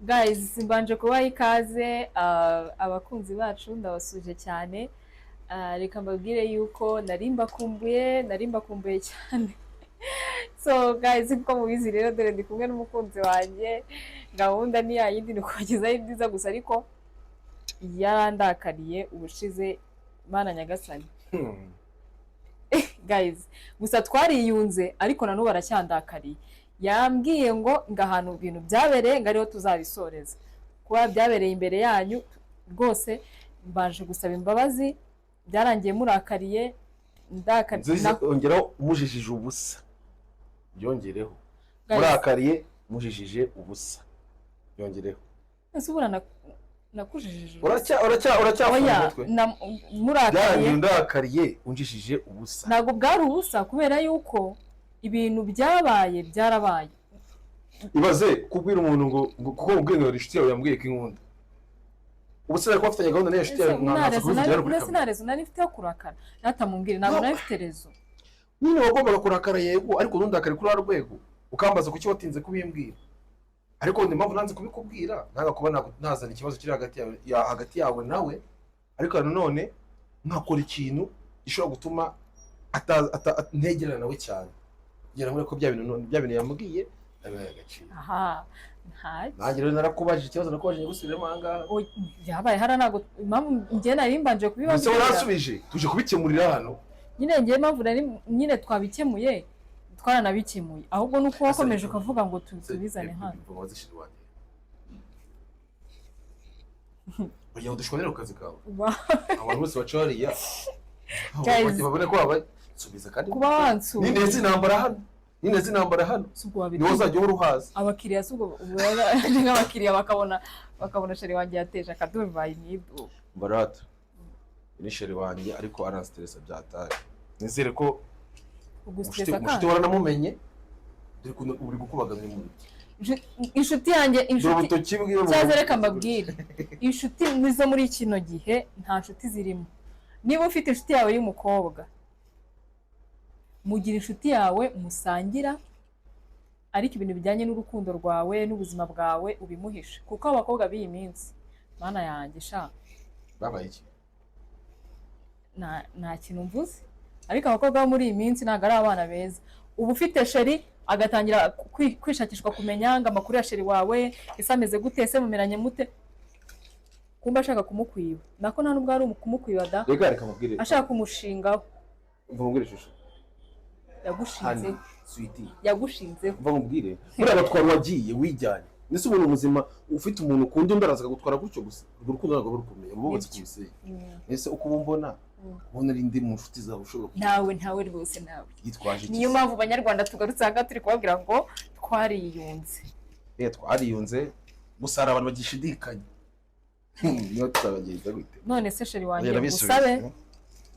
Guys, mbanje kubaha ikaze abakunzi bacu ndabasuje cyane. Reka mbabwire yuko nari mbakumbuye cyane. So guys, nkuko mubizi rero dore ndi kumwe n'umukunzi wanjye, gahunda ni yayindi ni kubagezaho ibyiza gusa, ariko yarandakariye ubushize, Mana Nyagasani. Guys, gusa twariyunze ariko nanubu aracyandakariye. Yambwiye ngo ahantu ibintu byabereye ngo ariho tuzabisoreza, kuba byabereye imbere yanyu rwose mbanje gusaba imbabazi, byarangiye murakariye ongeraho umujijije ubusa, byongereho murakariye mujijije ubusa, byongereho ese ubura nakujijije uracyafunga umutwe murakariye ndakariye unjijije ubusa. ntabwo bwari ubusa kubera yuko ibintu byabaye byarabaye. Ibaze kubwira umuntu ngo kuko mubwiye ngo inshuti yawe yambwiye ko inkunda, ubu se ko afitanye gahunda n'iyo nshuti yawe mwaza kuvugira kuri kamera. Rezo nari mfite yo kurakara, natamubwire ntabwo nari mfite rezo. Nyine wagombaga kurakara yego, ariko ntundakare kuri rwego ukambaza kuki watinze kubimbwira. Ariko ndi mpamvu nanze kubikubwira ntaga kuba nazana ikibazo kiri hagati yawe nawe, ariko nanone nkakora ikintu gishobora gutuma ntegerana nawe cyane, kugira ngo ko bya bintu yambwiye abaye agaciro. Aha, nanjye rero narakubajije ikibazo nakubajije gusubiramo ahangaha. Byabaye hara ntabwo impamvu njye nari mbanje kubibabwira. Ese warasubije tuje kubikemurira hano. Nyine njye mpamvu nyine twabikemuye twaranabikemuye, ahubwo nuko wakomeje ukavuga ngo tubizane hano. Oya udushwanira ku kazi kawe. Abantu bose baca hariya babone ko wabaye subiza kandi kuba wansu nindetse intambara hano niwo uzajya uruhaza abakiriya subwo nk'abakiriya bakabona sheri wanjye yateje akaduvaye mwidu Barata ni sheri wanjye ariko aranstressa byataye. Nizere ko ugustressa kandi waranamumenye uri gukubagamye mu inshuti yanjye cyaze reka mbabwire inshuti nizo muri kino gihe nta nshuti zirimo. Niba ufite inshuti yawe y'umukobwa, mugira inshuti yawe musangira, ariko ibintu bijyanye n'urukundo rwawe n'ubuzima bwawe ubimuhisha, kuko abakobwa b'iyi minsi Mana yanjye sha babaye iki nta kintu mvuze, ariko abakobwa bo muri iyi minsi ntabwo ari abana beza. Uba ufite sheri agatangira kwishakishwa kumenya ngo amakuru ya sheri wawe ese ameze gute, ese mumeranye mute, kumba ashaka kumukwiba. Nako nta nubwo ari kumukwiba da, reka mubwire ashaka kumushingaho. mvumubwire ishusho yagushinze sweetie yagushinze mvumubwire muri abatwara wagiye wijyanye. Nese ubuntu ubuzima ufite umuntu ukunda undi araza gutwara gutyo gusa, urwo rukundo ntabwo rukomeye ububatse ku biseye. Nese uko ubumbona ubona ari ndi mu nshuti zawe ushobora ntawe rwose nawe yitwaje iki. Niyo mpamvu abanyarwanda tugarutse aha turi kubabwira ngo twariyunze. Twariyunze gusa hari abantu bagishidikanya niyo tuzabagenza gute. None se sheri wanjye musabe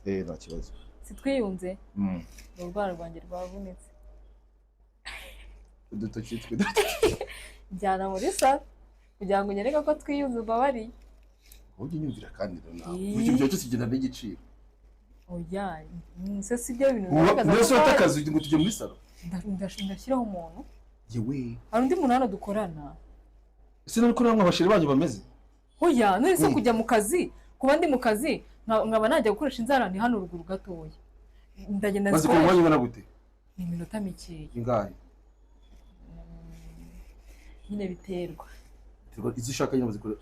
nta kibazo sitwiyunze urwara rwanjye rwavunitse udutoki twe njyana muri salo kugira ngo nyereke ko twiyunze ubabariye. ujye unyumvira kandi icyo gihe cyose kigenda n'igiciro. Oya se si byo bintu mwese ufite akazi ngo tujye muri salo ndashyiraho umuntu yewe hari undi muntu hano dukorana. ese nuko namwe abashiri banyu bameze. Oya none se kujya mu kazi kuba ndi mu kazi nkaba najya gukoresha inzara ni hano ruguru gatoya ndagenda maze kumwanya ubona gute ni iminota mikeya ingahe nyine biterwa izi ushaka nyine muzikora.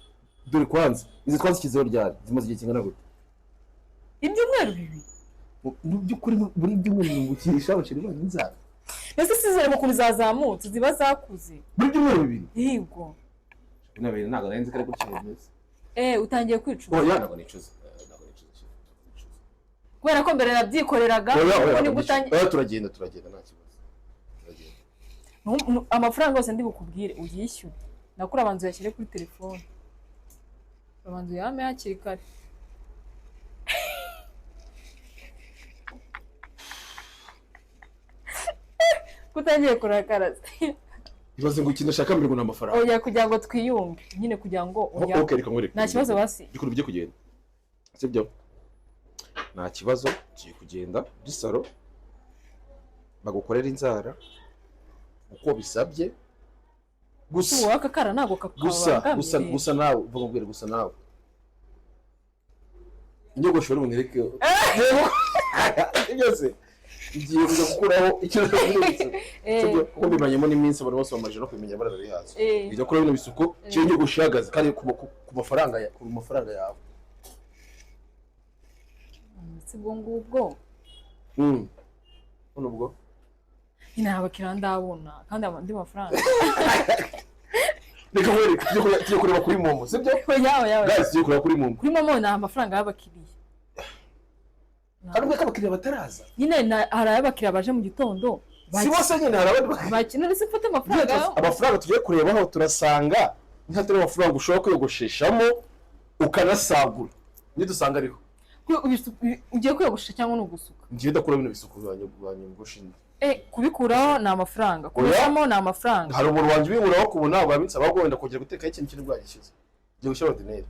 Dore kwanza izi twazikizeho ryari zimaze igihe kingana gute? ibyumweru bibiri. Mu by'ukuri buri byumweru ngukisha abashiri banyu inzara. Ese sizere mu kubizazamutse ziba zakuze Buri byumweru bibiri yego nabere ntago narenze kare gutyo neza. Utangiye kwicuza. Oya ntago nicuza kubera ko mbere nabyikoreraga kuko ni gutangiye. Turagenda nta kibazo turagenda. Amafaranga yose ndi bukubwire uyishyure nakura abanzu yashyire kuri telefone abanzu yame hakiri kare. Kutangiye kurakara ibaze ngo ikintu ashaka mbere ngo n'amafaranga. Oya kugira ngo twiyunge nyine kugira ngo oya nta kibazo basi gikuru byo kugenda sibyo nta kibazo kiye kugenda muri salo bagukorera inzara uko bisabye gusa ubu aka kara ntabwo kakabangamiye. gusa nawe uvuga ubwire gusa nawe inyogosho rero unyereke byose igiye kuza gukuraho ikibazo cy'ibyo kuko mbimanyemo n'iminsi abantu bose bamaje no kumenya barari hazo bijya kuri bino bisuko cyo inyogosho ihagaze kandi ku mafaranga yawe sibwo ngubwo ubwo nyine abakiriya ndabona kandi andi mafaranga reka were tujye kureba kuri momo sibyo guys tujye kureba kuri momo kuri momo na amafaranga y'abakiriya kandi ubwo abakiriya bataraza nyine hari abakiriya baje mu gitondo si bose nyine hari abandi bakenera se mfata amafaranga amafaranga tugiye kurebaho turasanga ntatari amafaranga ushobora kwiyogosheshamo ukanasagura nidusanga ariho ugiye kwiyogoshesha cyangwa no gusuka ngiye ndakura bino bisuko banyogoshinze kubikuraho ni amafaranga kubisamo ni amafaranga hari umuntu wanje ubiburaho kubona wabitsa bagomba kongera guteka ikintu kiri bwagishize ngiye gushyira ordinaire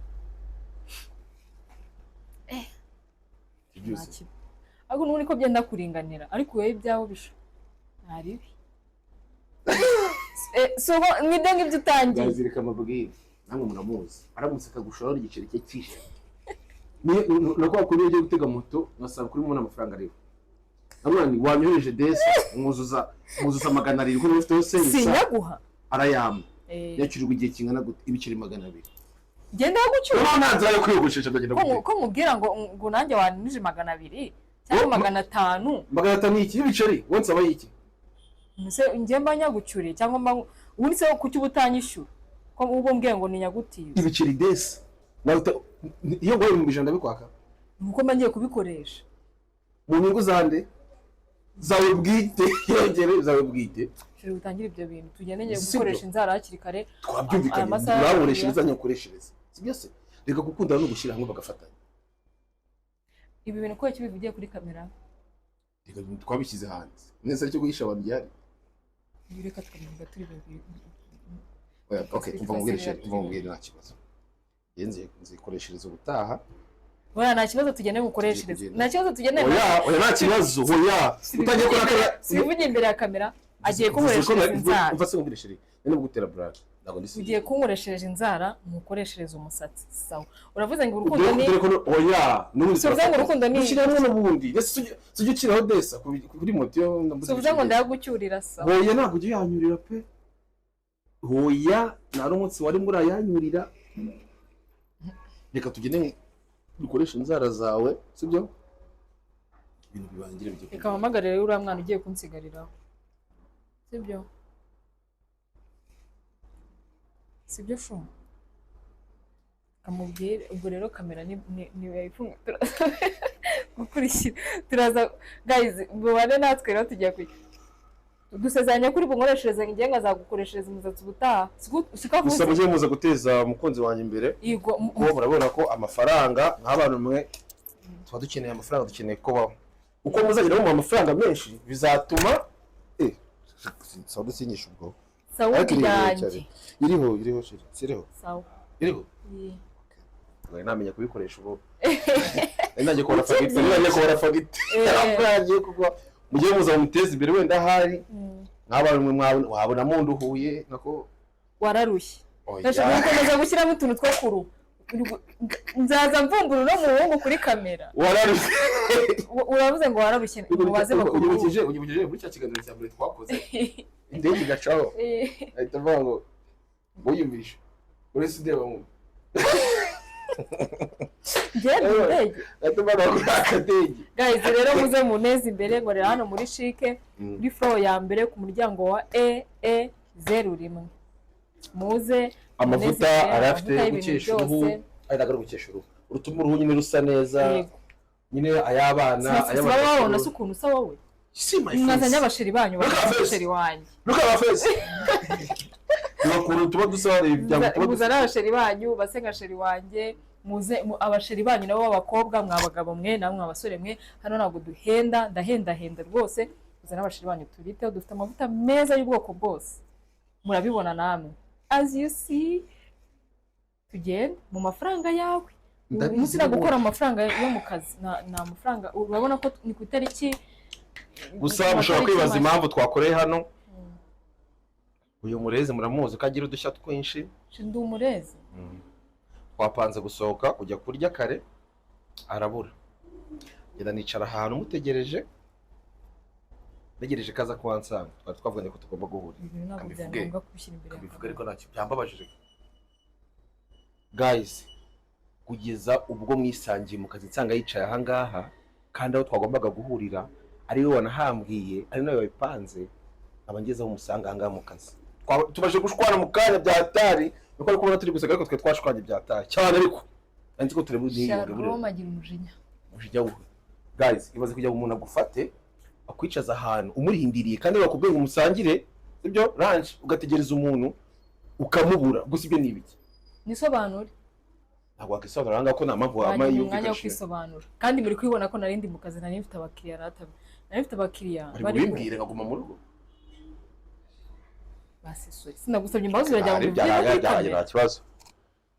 ahubwo n'ubundi ko byenda kuringanira ariko wowe ibyaho bisho ntaribi so mwide ngibyo utangiye yazirika amabwire namwe muramuzi aramutse akagushora igiceri cye cyishe nako kuri ugiye gutega moto nasaba kuri mubona amafaranga ariho namwe wanyohereje desi mwuzuza 200 kuri ufite yose sinyaguha arayama yacurirwa igihe kingana gute ibiceri 200 genda gucyura nta nzira yo kwiyogoshesha ndagenda gute ko mubwira ngo nanjye wanije 200 cyangwa 500 500 iki ibiceri wonse aba yiki nse ngiye mbanyagucyure cyangwa ubundi se ku cy'ubutanyishyura ko ubwo mbwiye ngo ni nyagutiye ibiceri desi iyo ngoye mu bijanda bikwaka nuko mbangiye kubikoresha mu nyungu zande zawe bwite yongere zawe bwite shiri utangira ibyo bintu tugendeye gukoresha inzara hakiri kare twabyumvikanye uraboreshereza nyakoreshereza sibyo se reka gukundana no gushyira hamwe bagafatanya ibi bintu ko kibivugiye kuri kamera reka twabishyize hanze neza cyo guhisha abantu byari reka tukamenya turi babiri okay umva ngubwire nta kibazo yenze nzikoreshereza ubutaha oya nta kibazo tugende gukoreshereza nta kibazo tugende oya nta kibazo oya utagiye kora sivuge imbere ya kamera agiye kunkoreshereza inzara umva se ngubwire nene gutera brag ntago ndisi ugiye kunkoreshereza inzara mukoreshereza umusatsi sawa uravuze ngo urukundo ni oya n'ubundi so ngo urukundo ni ushyiramo n'ubundi sujye ukiraho desa kuri moto yo so ngo ndagucyurira sawa oya ntabwo ujye yanyurira pe oya nari umunsi wari muri ayanyurira reka tugende dukoresha inzara zawe sibyo ibintu bibangire byo reka mpamagarire uriya mwana ugiye kunsigariraho sibyo shu kamubwire ubwo rero kamera ni yayifunga gukurikira turaza guys bubane natwe rero tugiye kujya dusezeranya kuri bunkoreshereza ngiye ngazagukoreshereza umusatsi ubutaha gusa mujye muza guteza umukunzi wanjye imbere ko murabona ko amafaranga nk'abantu mwe tuba dukeneye amafaranga dukeneye kubaho uko muzagira mu amafaranga menshi bizatuma sawa dusinyisha ubwo sawa byanjye iriho siriho sawa iriho okay namenya kubikoresha ubwo nanjye kubara fagite kuko mugiye muza muteza imbere wenda hari nk'abantu mwe wabona munduhuye nako wararushye ndashaka gukomeza gushyiramo utuntu two kuru nzaza mvumbura no muhungu kuri kamera wararushye uravuze ngo wararushye mubaze bakuru ugibukije muri cya kiganiro cya mbere twakoze indege gacaho ahita avuga ngo wiyumvishe uretse ndeba mu guys rero muze muneze imbere ngo rero hano muri shike kuri floor ya mbere ku muryango wa E01 muze amavuta arafite gukesha uruhu ayagara gukesha uruhu urutuma uruhu nyine rusa neza nyine ayabana ayabana se ukuntu usa wowe mwazanye abasheri banyu abasheri wanjye look at my face bakuru tuba dusare ibyango muzana abasheri banyu basenga sheri wanjye muze abasheri banyu nabo b'abakobwa mwabagabo mwe namwe abasore mwe hano ntabwo duhenda ndahenda rwose muzana abasheri banyu tubiteho dufite amavuta meza y'ubwoko bwose murabibona namwe as you see tugenda mu mafaranga yawe musina gukora amafaranga yo mu kazi na amafaranga urabona ko ni ku itariki gusa mushobora kwibaza impamvu twakoreye hano uyu murezi muramuzi ko agira udushya twinshi. Ndi umurezi. Twapanze gusohoka kujya kurya kare arabura, ngenda nicara ahantu mutegereje, ntegereje kaza kuhansanga. Twari twavuganye ko tugomba guhura. Kabivuga ariko ntacyo byambabajije. Guys, kugeza ubwo mwisangiye mu kazi nsanga yicaye ahangaha kandi aho twagombaga guhurira ari we wanahambwiye, ari nawe wabipanze, abangezeho umusanga ahangaha mu kazi. Tubaje gushwana mu kanya bya hatari, nuko ari kubona turi guseka ariko twe twashwanye bya hatari cyane. Ariko nzi ko turi muri Roma agira umujinya. Umujinya we. Guys, ibaze kujya umuntu agufate akwicaza ahantu umurindiriye kandi bakubwiye ngo musangire, sibyo range, ugategereza umuntu ukamubura. Gusa ibyo ni ibiki? Nisobanure. Ntabwo wakisobanura hanga ko nta mpamvu wamaye umwanya wo kwisobanura. Kandi muri kwibona ko narindi mu kazi, nari mfite abakiriya natabe. Nari mfite abakiriya bari bimbwire ngaguma mu rugo. Basi sorry. Sinagusabye imbabazi urajya ngo byaraga nta kibazo.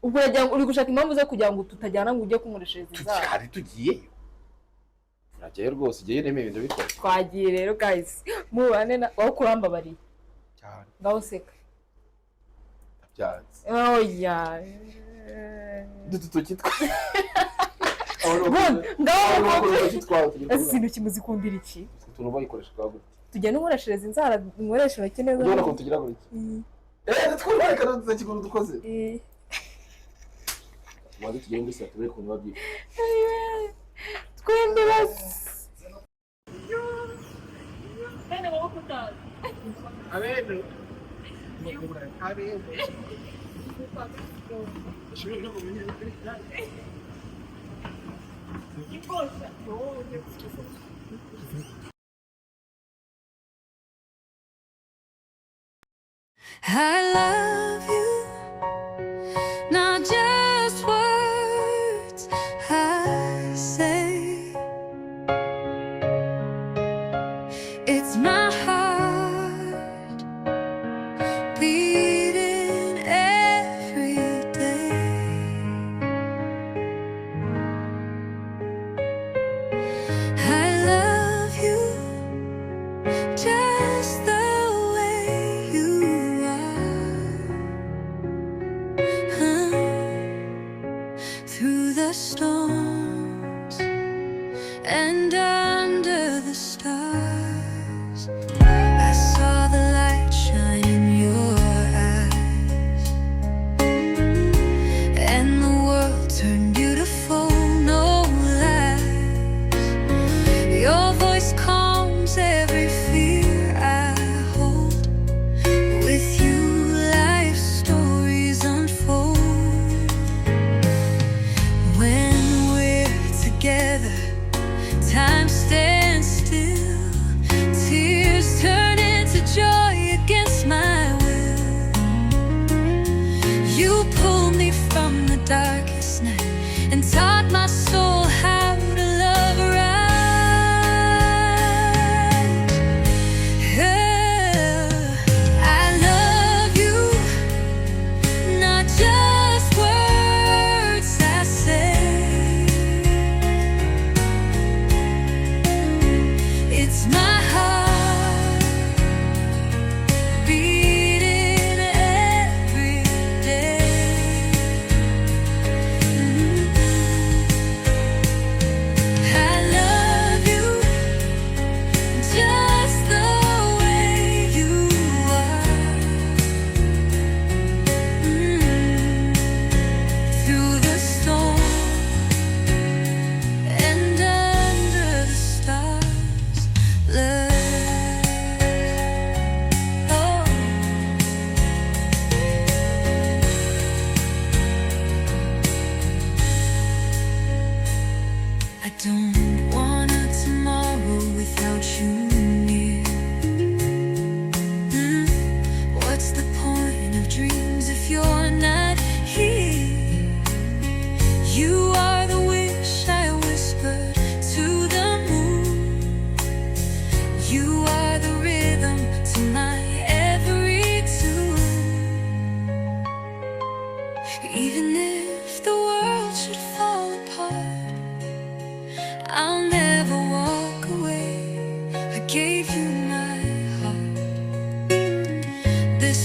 Ubwo uri gushaka impamvu zo kugira ngo tutajyana ngo ujye kunkoreshereza inzara. Hari tugiyeyo. Turagiye rwose, igiye nemeye ibintu bikora. Twagiye rero guys. Mubane na aho kurambabariye. Cyane. Ngaho seka. Byanze. Oya. Tukitwa. Ngaho ikintu kimuzikundira iki? Utuntu bayikoresha kwa gute? Tujya n'unkoreshereza inzara, nkoresha bake neza. Ubona ko tugira gutya. Twubaye kandi tuzakikuntu dukoze. Wadi tugende se tubere kuntu babyi. Twende basi. Bene baba kutaza. Abene. Abene. I love you, not just words I say. It's my heart beating every day. I love you just the way you are. Through the storms and under the stars, I saw the light shine in your eyes, and the world turned beautiful, no lies. Your voice calms every fear I hold. With you life's stories unfold. When we're together, time stands still. Tears turn into joy against my will. You pulled me from the darkest night and taught my soul how to love right. I love you, not just words I say. It's my heart beating every day. I love you just the way you are. Through the storm and under the stars, love. Oh. I don't want a tomorrow without you near. What's the point of dreams if you're not here? You are the wish I whispered to the moon. You are the rhythm to my every tune. Even if the world should fall apart, I'll never walk away. I gave you my heart. This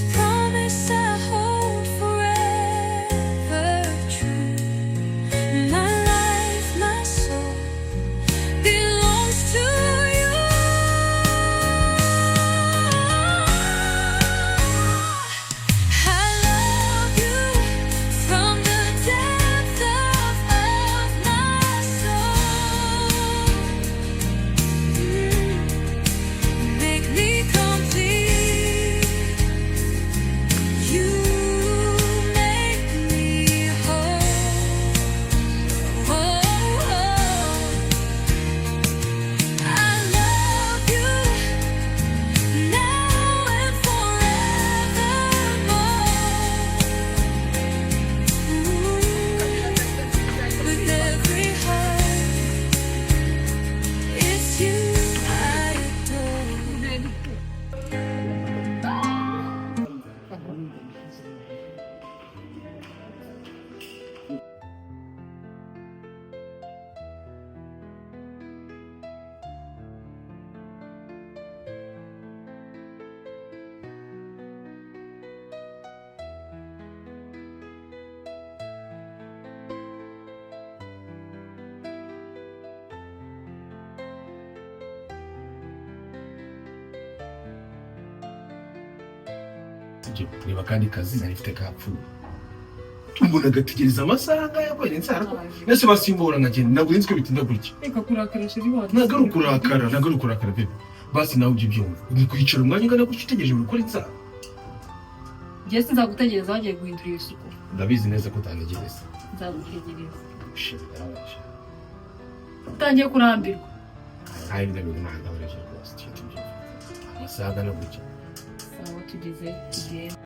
sibyo reba kandi kazi nari mfite kapfuye umuntu agategereza amasaha ngaya inzara ko nese basimbura nkagenda ntabwo nzi bitinda gutya reka kurakara sheri wacu ntabwo ari ukurakara bebe basi nawe ujye ubyumva uri kwicara umwanya ungana gutya utegereje gukora inzara njye sinzagutegereza wagiye guhindura iyo suku ndabizi neza ko utantegereza nzagutegereza shit utangiye kurambirwa hari ndabona ntabwo abareje rwose amasaha angana gutya sawa tugeze tugenda